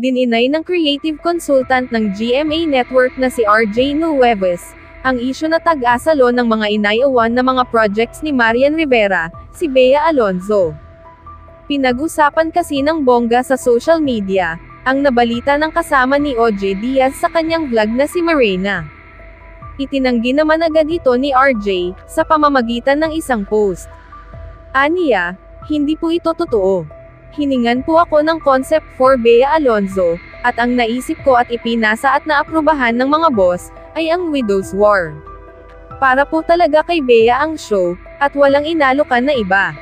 Dininay ng creative consultant ng GMA Network na si RJ Nueves, ang isyu na tag-asalo ng mga inayawan na mga projects ni Marian Rivera, si Bea Alonzo. Pinag-usapan kasi ng bongga sa social media, ang nabalita ng kasama ni OJ Diaz sa kanyang vlog na si Marina. Itinanggi naman agad ito ni RJ, sa pamamagitan ng isang post. Aniya, hindi po ito totoo. Hiningan po ako ng concept for Bea Alonzo, at ang naisip ko at ipinasa at naaprubahan ng mga boss, ay ang Widow's War. Para po talaga kay Bea ang show, at walang inalokan na iba.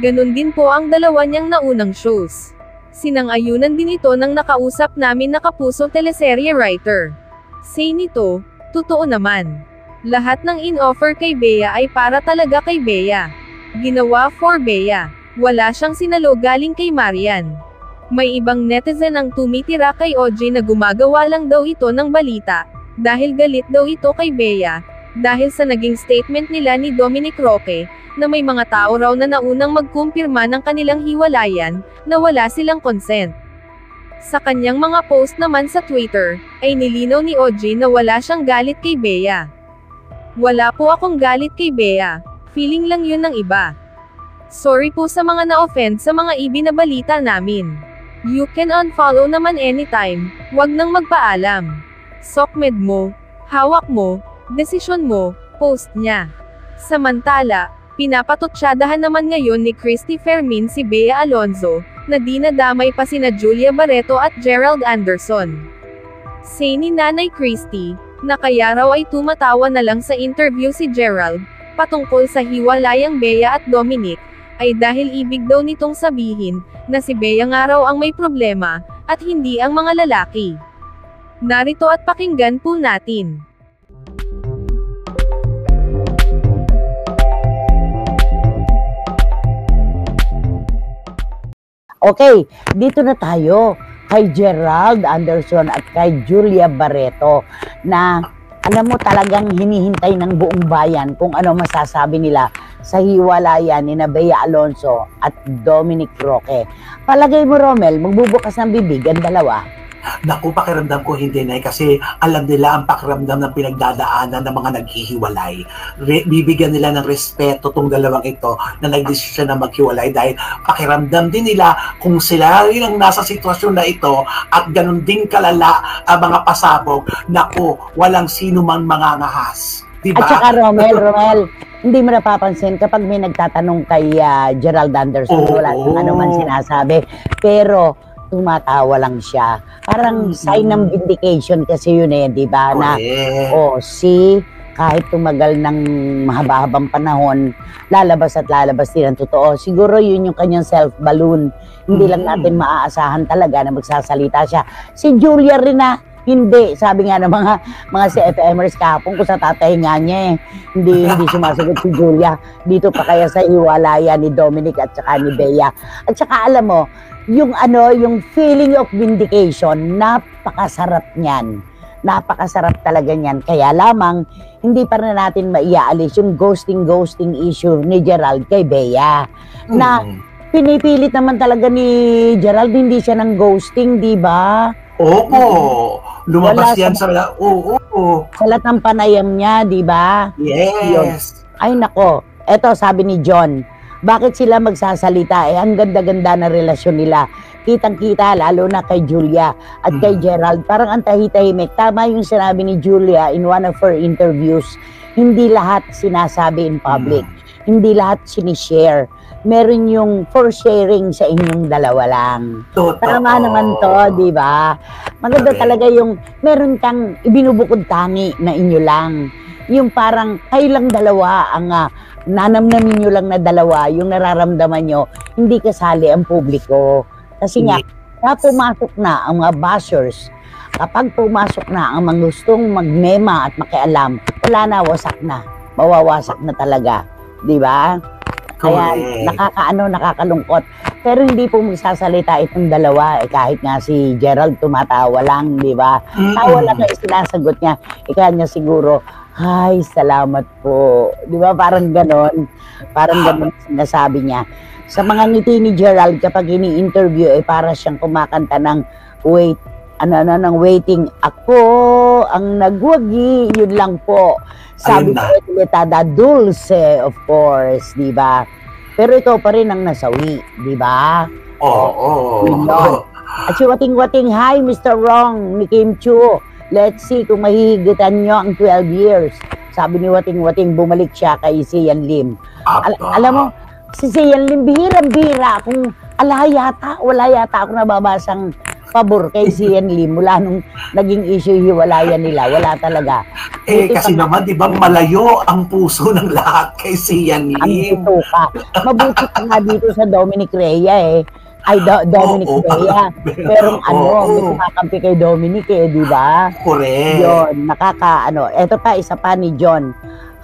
Ganun din po ang dalawa niyang naunang shows. Sinang-ayunan din ito ng nakausap namin na kapuso teleserye writer. Say nito, totoo naman. Lahat ng in-offer kay Bea ay para talaga kay Bea. Ginawa for Bea. Wala siyang sinalo galing kay Marian. May ibang netizen ang tumitira kay OJ na gumagawa lang daw ito ng balita, dahil galit daw ito kay Bea, dahil sa naging statement nila ni Dominic Roque, na may mga tao raw na naunang magkumpirma ng kanilang hiwalayan, na wala silang consent. Sa kanyang mga post naman sa Twitter, ay nilinaw ni OJ na wala siyang galit kay Bea. Wala po akong galit kay Bea, feeling lang yun ng iba. Sorry po sa mga na-offend sa mga ibinabalita namin. You can unfollow naman anytime, wag nang magpaalam. Sokmed mo, hawak mo, desisyon mo, post niya. Samantala, pinapatutsadahan naman ngayon ni Christy Fermin si Bea Alonzo, na dinadamay pa sina Julia Barreto at Gerald Anderson. Say ni Nanay Christy, na kaya raw ay tumatawa na lang sa interview si Gerald, patungkol sa hiwalayang Bea at Dominic, ay dahil ibig daw nitong sabihin, na si Bea nga raw ang may problema, at hindi ang mga lalaki. Narito at pakinggan po natin. Okay, dito na tayo kay Gerald Anderson at kay Julia Barreto na alam mo talagang hinihintay ng buong bayan kung ano masasabi nila sa hiwalayan ni Bea Alonzo at Dominic Roque. Palagay mo, Romel, magbubukas ng bibig ang dalawa? Naku, pakiramdam ko hindi na kasi alam nila ang pakiramdam ng pinagdadaanan ng mga naghihiwalay. Bibigyan nila ng respeto tong dalawang ito na nagdesisyon na maghiwalay dahil pakiramdam din nila kung sila rin ang nasa sitwasyon na ito at ganun din kalala ang mga pasabog, naku, walang sino man mangangahas. Diba? At saka Romel, hindi mo napapansin kapag may nagtatanong kay Gerald Anderson, wala nang ano man sinasabi, pero tumatawa lang siya. Parang sign ng vindication kasi yun di ba? Na, kahit tumagal ng mahaba-habang panahon, lalabas at lalabas din ang totoo. Siguro yun yung kanyang self-balloon. Hindi lang natin maaasahan talaga na magsasalita siya. Si Julia rin hindi. Sabi nga ng mga CFMers kahapon kung sa tatay nga niya hindi sumasagot si Julia. Dito pa kaya sa hiwalayan ni Dominic at saka ni Bea. At saka alam mo, yung feeling of vindication, napakasarap niyan. Napakasarap talaga niyan. Kaya lamang, hindi pa rin natin maiaalis yung ghosting issue ni Gerald kay Bea. Na pinipilit naman talaga ni Gerald, hindi siya ng ghosting, di ba? Oo. Lumabas yan sa lahat ng panayam niya, di ba? Yes. Yun. Ay nako, eto sabi ni John, bakit sila magsasalita? Ang ganda-ganda na relasyon nila. Kitang-kita, lalo na kay Julia at kay Gerald. Parang ang tahitahimik. Tama yung sinabi ni Julia in one of her interviews. Hindi lahat sinasabi in public. Hindi lahat sinishare. Meron yung for sharing sa inyong dalawa lang. Tama naman to, di ba? Maganda talaga yung meron kang ibinubukod tangi na inyo lang. Yung parang kayo lang dalawa ang nanamnamin nyo lang na dalawa, yung nararamdaman nyo, hindi kasali ang publiko. Kasi nga, pumasok na ang mga bashers, kapag pumasok na ang mga gustong magmema at makialam, wala na, wasak na. Mawawasak na talaga. Di ba? Kaya nakakalungkot. Pero hindi po magsasalita itong dalawa. Kahit nga si Gerald tumatawa lang, di ba? Tawa lang na sinasagot niya. Ika niya siguro, "Ay, salamat po." Di ba? Parang ganon. Parang ganon sinasabi niya. Sa mga ngiti ni Gerald, kapag ini-interview, para siyang kumakanta ng wait, ng waiting. Ako ang nagwagi, yun lang po. Sabi Ayun na. ko, Letada Dulce, of course, di ba? Pero ikaw pa rin ang nasawi, di ba? Oo. Yun yun. At si Wating-Wating, hi Mr. Wrong, ni Kim Chu. Let's see kung mahihigitan nyo ang 12 years. Sabi ni Wating-Wating, bumalik siya kay Sian Lim. Alam mo, si Sian Lim, bihirang-bihira. Kung wala yata ako nababasang pabor kay Sian Lim mula nung naging issue hiwalayan nila. Wala talaga. Kasi naman, di ba, malayo ang puso ng lahat kay Sian Ang Lim. ka. Mabuti pa nga dito sa Dominic Rhea Ay, Dominic Rhea. Pero may kumakampi kay Dominic di ba? Correct. Yun, Eto pa, isa pa ni John.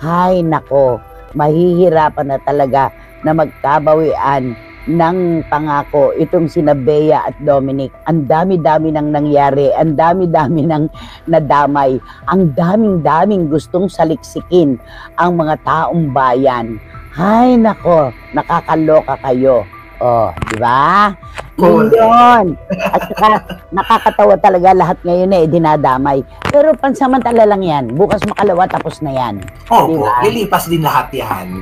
Hay, nako, mahihirapan na talaga na magkabawian ng pangako itong sina Bea at Dominic. Ang dami-dami nang nangyari, ang dami-dami nang nadamay, ang daming-daming gustong saliksikin ang mga taong bayan. Hay nako, nakakaloka kayo. Di ba? Yun. At saka nakakatawa talaga lahat ngayon dinadamay. Pero pansamantala lang yan. Bukas makalawa tapos na yan. Diba? Lilipas din lahat yan.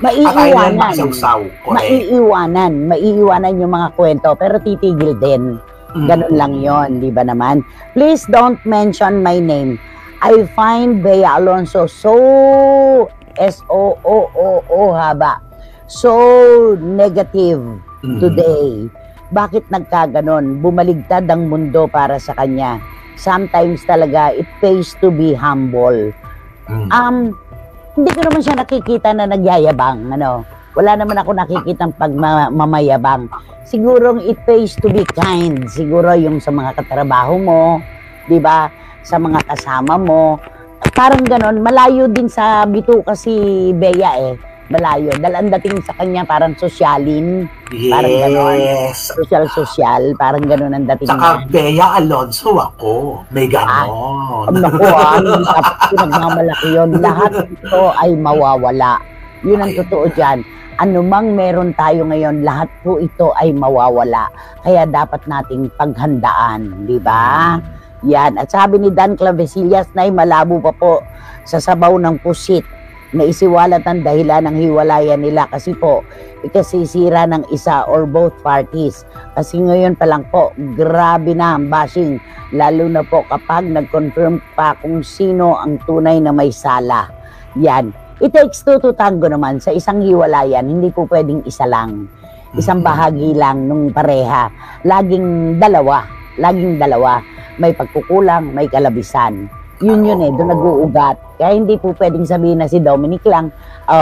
Maiiwanan yung mga kwento pero titigil din. Ganun lang yon, di ba naman? Please don't mention my name. I find Bea Alonzo so haba. So negative today. Bakit nagkaganon? Bumaligtad ang mundo para sa kanya. Sometimes talaga, it pays to be humble. Hindi ko naman siya nakikita na nagyayabang. Wala naman ako nakikita pagmamayabang. Siguro it pays to be kind. Siguro yung sa mga katrabaho mo, di ba? Sa mga kasama mo. Parang ganon. Malayo din sa bituka si Bea Malayo. Dahil ang dating sa kanya parang sosyalin. Parang gano'n. Social. Parang gano'n ang dating. Saka Bea Alonzo ako. May gano'n. Naku, pinagmamalaki yun. Lahat ito ay mawawala. Yun ang totoo dyan. Anumang meron tayo ngayon, lahat po ito ay mawawala. Kaya dapat nating paghandaan. Di ba? Yan. At sabi ni Dan Clavesillas na malabo pa po sa sabaw ng pusit na isiwalat ang dahilan ng hiwalayan nila kasi po ikasisira ng isa or both parties. Kasi ngayon pa lang po, grabe na ang bashing, lalo na po kapag nag-confirm pa kung sino ang tunay na may sala. Yan. It takes two to tango naman. Sa isang hiwalayan, hindi po pwedeng isa lang. Isang bahagi lang nung pareha. Laging dalawa. May pagkukulang, may kalabisan. Yun doon nag-uugat. Kaya hindi po pwedeng sabihin na si Dominic lang,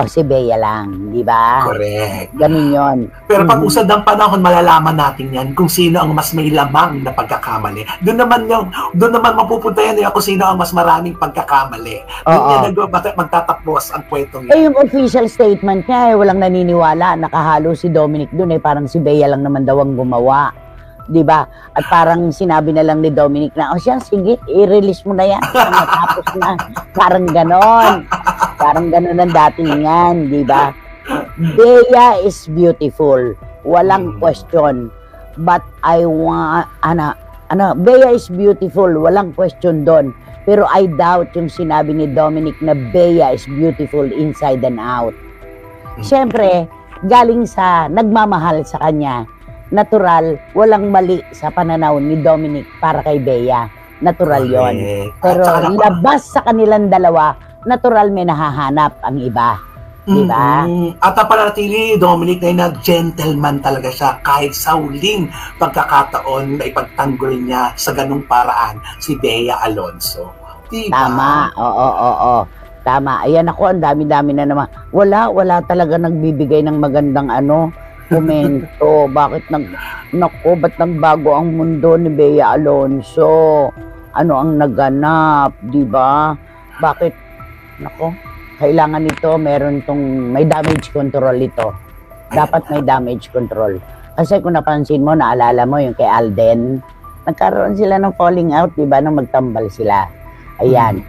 si Bea lang, di ba? Correct. Ganun yun. Pero pag usad ng panahon, malalaman natin yan kung sino ang mas may lamang na pagkakamali. Doon naman mapupunta yan kung sino ang mas maraming pagkakamali. Doon yan magtatapos ang kwentong yan. Yung official statement niya, walang naniniwala, nakahalo si Dominic doon, parang si Bea lang naman daw ang gumawa. Diba? At parang sinabi na lang ni Dominic na, siya, sige, i-release mo na yan. Matapos na. Parang ganon ang datingan, diba? Bea is beautiful. Walang question. But I want, Bea is beautiful. Walang question doon. Pero I doubt yung sinabi ni Dominic na Bea is beautiful inside and out. Siyempre, galing sa nagmamahal sa kanya, natural, walang mali sa pananaw ni Dominic para kay Bea. Natural yon. Pero labas sa kanilang dalawa, natural may nahahanap ang iba. Diba? At panatili, Dominic na gentleman talaga siya kahit sa huling pagkakataon na ipagtanggol niya sa ganung paraan si Bea Alonzo. Diba? Tama. Oo. Tama. Ayan ako, ang dami-dami na naman. Wala talaga nagbibigay ng magandang komento. Bakit ba't nagbago ang mundo ni Bea Alonzo? Ano ang naganap, di ba? Bakit? Kailangan ito, may damage control ito. Dapat may damage control. Kasi kung napansin mo, naalala mo yung kay Alden, nagkaroon sila ng falling out, di ba, nung magtambal sila. Ayan.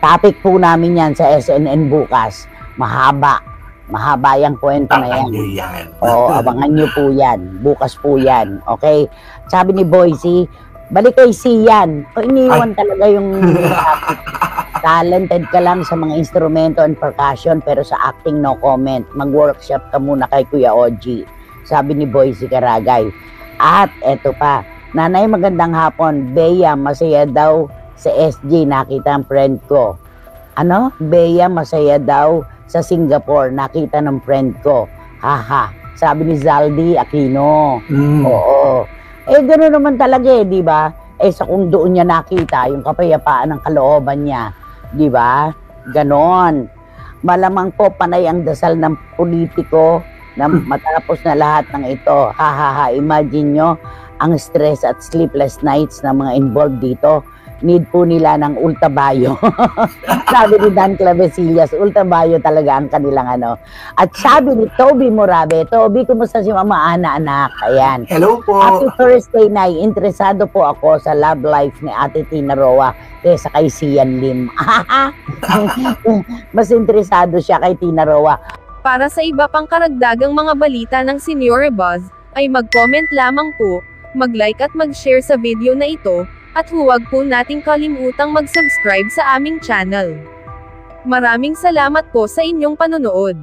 Topic po namin yan sa SNN bukas. Mahaba yung kwento na yan. Yan. Abangan nyo po yan. Bukas po yan. Okay? Sabi ni Boycie, Balik kay Sian. O, iniwan talaga yung topic. Talented ka lang sa mga instrumento and percussion, pero sa acting, no comment. Mag-workshop ka muna kay Kuya Oji. Sabi ni Boycie Karagay. At eto pa, Nanay, magandang hapon. Bea, masaya daw sa SG. Nakita ang friend ko. Ano? Bea, masaya daw sa Singapore. Nakita ng friend ko. Haha. Sabi ni Zaldi Aquino. Oo. Gano'n naman talaga di ba? Sa kung doon niya nakita, yung kapayapaan ng kalooban niya. Di ba? Ganon. Malamang po panay ang dasal ng politiko na matapos na lahat ng ito. Ha. Imagine nyo ang stress at sleepless nights ng mga involved dito. Need po nila ng ultabayo. Sabi ni Dan Clavesillas, ultabayo talaga ang kanilang ano. At sabi ni Toby Morabe, Toby, kumusta si Mama Ana, anak? Ayan. Hello po. Happy Thursday, Nay. Interesado po ako sa love life ni Ate Tina Roa kaysa kay Sian Lim. Mas interesado siya kay Tina Roa. Para sa iba pang karagdagang mga balita ng Senior Buzz, ay mag-comment lamang po, mag-like at mag-share sa video na ito, at huwag po nating kalimutang mag-subscribe sa aming channel. Maraming salamat po sa inyong panonood.